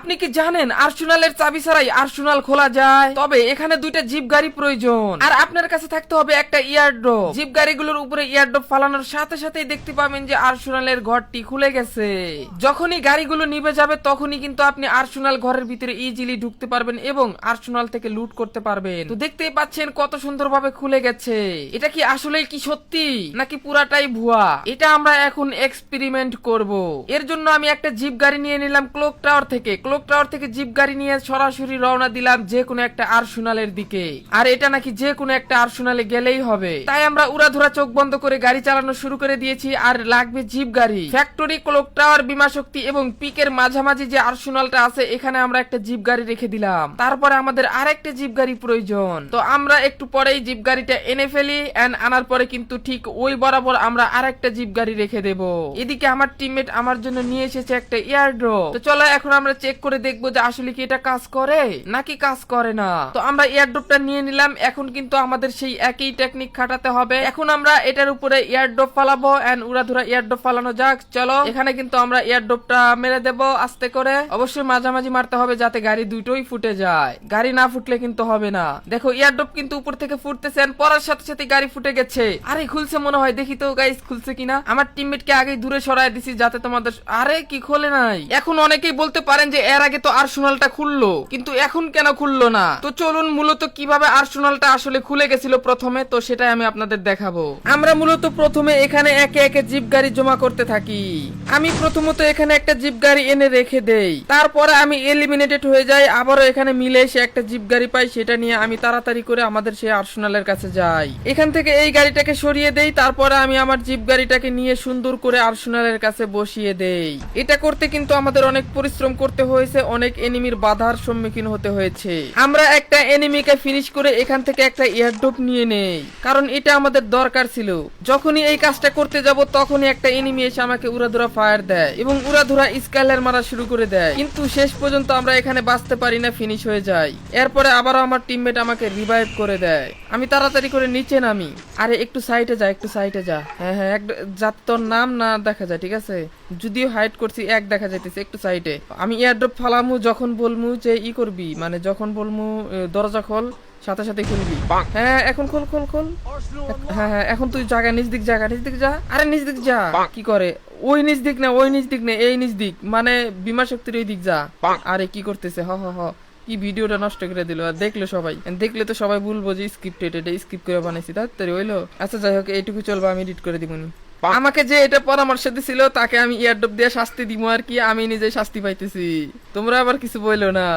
আপনি কি জানেন আর্সেনালের চাবি ছাড়াই আর্সেনাল খোলা যায়? তবে এখানে দুইটা জিপ গাড়ি প্রয়োজন, আর আপনার কাছে থাকতে হবে একটা ইয়ারড্রপ। জিপ গাড়িগুলোর উপরে ইয়ারড্রপ ফালানোর সাথে সাথেই দেখতে পাবেন যে আর্সেনালের ঘরটি খুলে গেছে। যখনই গাড়িগুলো নিভে যাবে তখনই কিন্তু আপনি আর্সেনাল ঘরের ভিতরে ইজিলি ঢুকতে পারবেন এবং আর্সেনাল থেকে লুট করতে পারবেন। তো দেখতেই পাচ্ছেন কত সুন্দরভাবে খুলে গেছে। এটা কি আসলেই কি সত্যি নাকি পুরাটাই ভুয়া? এটা আমরা এখন এক্সপেরিমেন্ট করব। এর জন্য আমি একটা জিপ গাড়ি নিয়ে নিলাম ক্লক টাওয়ার থেকে। ক্লক টাওয়ার থেকে জিপ গাড়ি নিয়ে সরাসরি রওনা দিলাম যে কোনো একটা আর্সেনালের দিকে। আর এটা নাকি যে কোনো একটা আর্সেনালে গেলেই হবে, তাই আমরা উড়াধুরা চোখ বন্ধ করে গাড়ি চালানো শুরু করে দিয়েছি। আর লাগবে জিপ গাড়ি। ফ্যাক্টরি, ক্লক টাওয়ার, বিমা শক্তি এবং পিকের মাঝামাঝি যে আর্সেনালটা আছে এখানে আমরা একটা জিপ গাড়ি রেখে দিলাম। তারপরে আমাদের আরেকটা জিপ গাড়ি প্রয়োজন। তো আমরা একটু পরেই জিপ গাড়িটা এনে ফেলি। এন্ড আনার পরে কিন্তু ঠিক ওই বরাবর আমরা আরেকটা জিপ গাড়ি রেখে দেব। এদিকে আমার টিমমেট আমার জন্য নিয়ে এসেছে একটা এয়ারড্রপ। তো চলো এখন আমরা চেক করে দেখবো যে আসলে কি এটা কাজ করে নাকি কাজ করে না। তো আমরা এয়ারড্রপটা নিয়ে নিলাম। এখন কিন্তু আমাদের সেই একই টেকনিক খাটাতে হবে। এখন আমরা এটার উপরে এয়ারড্রপ ফালাবো। এন্ড উড়াধুরা এয়ারড্রপ ফালানো যাক। চলো এখানে কিন্তু আমরা এয়ারড্রপটা মেরে দেব আস্তে করে। অবশ্যই মাঝামাঝি মারতে হবে যাতে গাড়ি দুটোই ফুটে যায়। গাড়ি না ফুটলে কিন্তু হবে না। দেখো এয়ারড্রপ কিন্তু উপর থেকে ফুটতেছে, পড়ার সাথে সাথে গাড়ি ফুটে গেছে। আরে খুলছে মনে হয়, দেখি তো গাইস খুলছে কিনা। আমার টিমমেটকে আগেই দূরে সরায় দিছি যাতে তোমাদের। আরে কি খোলে নাই? এখন অনেকেই বলতে পারেন যে এর আগে তো আর্সেনালটা খুললো, কিন্তু এখন কেন খুললো না? তো চলুন মূলত কিভাবে আর্সেনালটা আসলে খুলে গেছিল প্রথমে, তো সেটাই আমি আপনাদের দেখাবো। আমরা মূলত প্রথমে এখানে একে একে জিপ গাড়ি জমা করতে থাকি। আমি প্রথমত এখানে একটা জিপ গাড়ি এনে রেখে দেই। তারপরে আমি এলিমিনেটেড হয়ে যাই। আবারও এখানে মিলে এসে একটা জিপ গাড়ি পাই, সেটা নিয়ে আমি তাড়াতাড়ি করে আমাদের সেই আর্সেনালের কাছে যাই। এখান থেকে এই গাড়িটাকে সরিয়ে দেই। তারপরে আমি আমার জিপ গাড়িটাকে নিয়ে সুন্দর করে আর্সেনালের কাছে বসিয়ে দেই। এটা করতে কিন্তু আমাদের অনেক পরিশ্রম করতে হয়েছে, অনেক এনিমির বাধার সম্মুখীন হতে হয়েছে। আমরা একটা এনিমিকে ফিনিশ করে এখান থেকে একটা এয়ারড্রপ নিয়ে নেই, কারণ এটা আমাদের দরকার ছিল। যখনই এই কাজটা করতে যাব তখনই একটা এনিমি এসে আমাকে উড়াধুরা ফায়ার দেয় এবং উড়াধুরা স্কাইলার মারা শুরু করে দেয়। কিন্তু শেষ পর্যন্ত আমরা এখানে বাঁচতে পারি না, ফিনিশ হয়ে যায়। এরপরে আবারও আমার টিমমেট আমাকে রিভাইভ করে দেয়। আমি তাড়াতাড়ি করে নিচে নামি। আরে একটু সাইডে যা, একটু সাইডে যা। হ্যাঁ হ্যাঁ, যাতে তোর নাম না দেখা যায়, ঠিক আছে? যদিও হাইড করছি এক দেখা যাইতেছে, একটু সাইডে। আমি এয়ারড্রপ ফালামু যখন বলমু যে ই করবি, মানে যখন বলমু দরজা খোল সাথে সাথে খুলবি। হ্যাঁ এখন খোল খোল খোল। হ্যাঁ হ্যাঁ, এখন তুই জায়গা নিচ দিক যা। আরে নিচ দিক যা। কি করে? ওই নিচ দিক না, ওই নিচ দিক না, এই নিচ দিক, মানে বিমা শক্তির ওই দিক যা। আরে কি করতেছে? হ হ হ, কি ভিডিওটা নষ্ট করে দিল। আর দেখলে সবাই, দেখলে তো সবাই বলবো যে স্ক্রিপ্টেড, এটা স্ক্রিপ্ট করে বানাইছি। তাড়াতাড়ি হইলো। আচ্ছা যাই হোক, এইটুকু চলবে, আমি এডিট করে দিবনি। আমাকে যে এটা পরামর্শ দিছিল তাকে আমি এয়ারড্রপ দিয়ে শাস্তি দিব আর কি। আমি নিজে শাস্তি পাইতেছি, তোমরা আবার কিছু বইলো না।